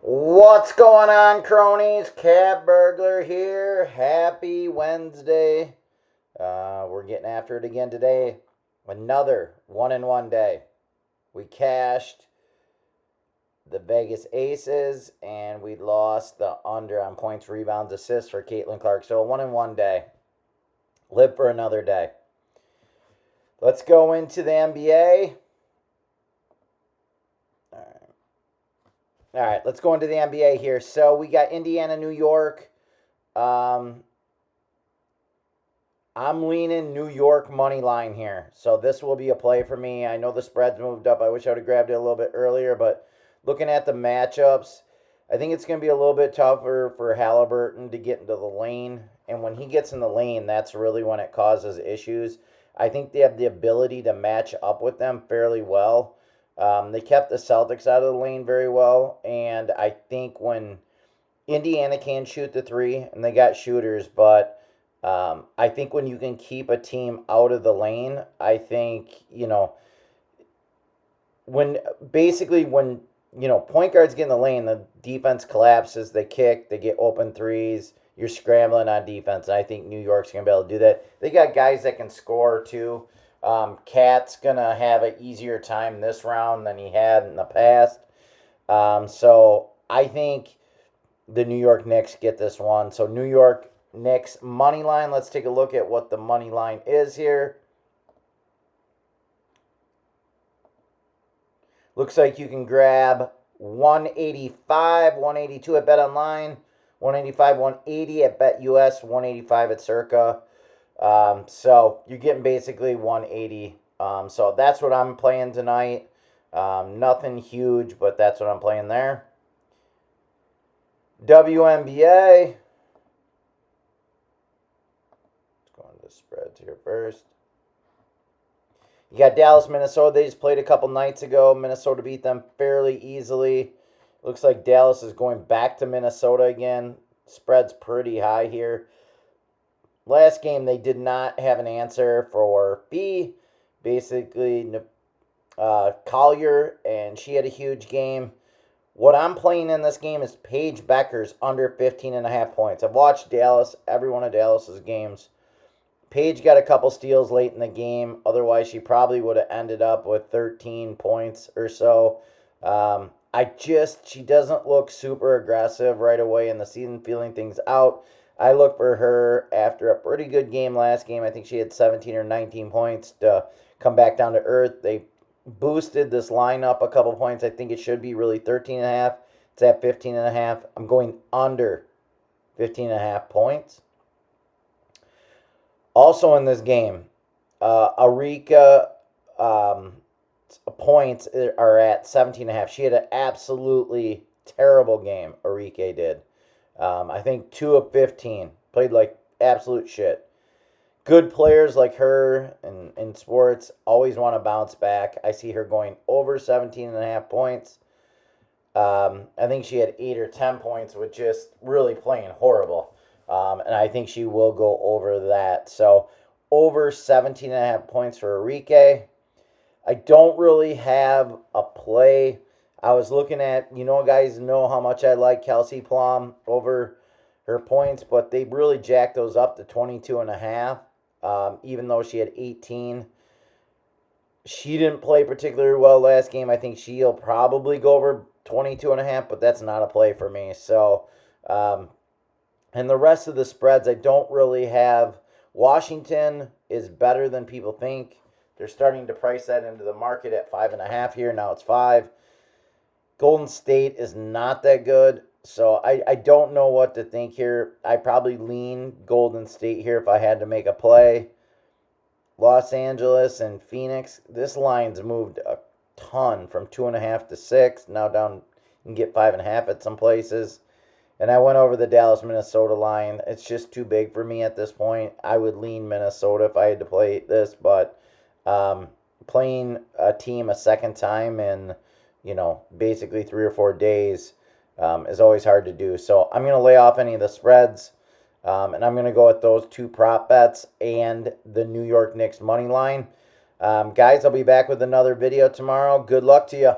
What's going on, cronies? Cat Burglar here. Happy Wednesday. We're getting after it again today. Another 1-in-1 day. We cashed the Vegas Aces and we lost the under on points, rebounds, assists for Caitlin Clark. So a 1-in-1 day. Live for another day. Let's go into the NBA. All right, let's go into the NBA here. So we got Indiana, New York. I'm leaning New York money line here. So this will be a play for me. I know the spread's moved up. I wish I would have grabbed it a little bit earlier, but looking at the matchups, I think it's going to be a little bit tougher for Halliburton to get into the lane. And when he gets in the lane, that's really when it causes issues. I think they have the ability to match up with them fairly well. They kept the Celtics out of the lane very well. And I think when Indiana can shoot the three, and they got shooters, but I think when you can keep a team out of the lane, I think, when point guards get in the lane, the defense collapses, they kick, they get open threes, you're scrambling on defense. And I think New York's going to be able to do that. They got guys that can score too. Cat's going to have an easier time this round than he had in the past. So I think the New York Knicks get this one. So New York Knicks money line. Let's take a look at what the money line is here. Looks like you can grab 185, 182 at Bet Online, 185, 180 at Bet US, 185 at Circa. So you're getting basically 180. So that's what I'm playing tonight. Nothing huge, but that's what I'm playing there. WNBA. Let's go into the spreads here first. You got Dallas, Minnesota. They just played a couple nights ago. Minnesota beat them fairly easily. Looks like Dallas is going back to Minnesota again. Spread's pretty high here. Last game, they did not have an answer for B. Basically, Collier, and she had a huge game. What I'm playing in this game is Paige Becker's under 15.5 points. I've watched Dallas, every one of Dallas's games. Paige got a couple steals late in the game. Otherwise, she probably would have ended up with 13 points or so. She doesn't look super aggressive right away in the season, feeling things out. I look for her after a pretty good game last game. I think she had 17 or 19 points to come back down to earth. They boosted this line up a couple points. I think it should be really 13.5. It's at 15.5. I'm going under 15.5 points. Also in this game, Arika points are at 17.5. She had an absolutely terrible game, Arika did. I think 2 of 15. Played like absolute shit. Good players like her in sports always want to bounce back. I see her going over 17.5 points. I think she had 8 or 10 points with just really playing horrible. And I think she will go over that. So over 17.5 points for Arike. I don't really have a play. I was looking at, guys know how much I like Kelsey Plum over her points, but they really jacked those up to 22.5. Even though she had 18. She didn't play particularly well last game. I think she'll probably go over 22.5, but that's not a play for me. So, and the rest of the spreads, I don't really have. Washington is better than people think. They're starting to price that into the market at 5.5 here. Now it's 5. Golden State is not that good. So I don't know what to think here. I probably lean Golden State here if I had to make a play. Los Angeles and Phoenix. This line's moved a ton from 2.5 to 6. Now down, you can get 5.5 at some places. And I went over the Dallas, Minnesota line. It's just too big for me at this point. I would lean Minnesota if I had to play this. But playing a team a second time in, basically 3 or 4 days is always hard to do. So I'm going to lay off any of the spreads. And I'm going to go with those 2 prop bets and the New York Knicks money line. Guys, I'll be back with another video tomorrow. Good luck to you.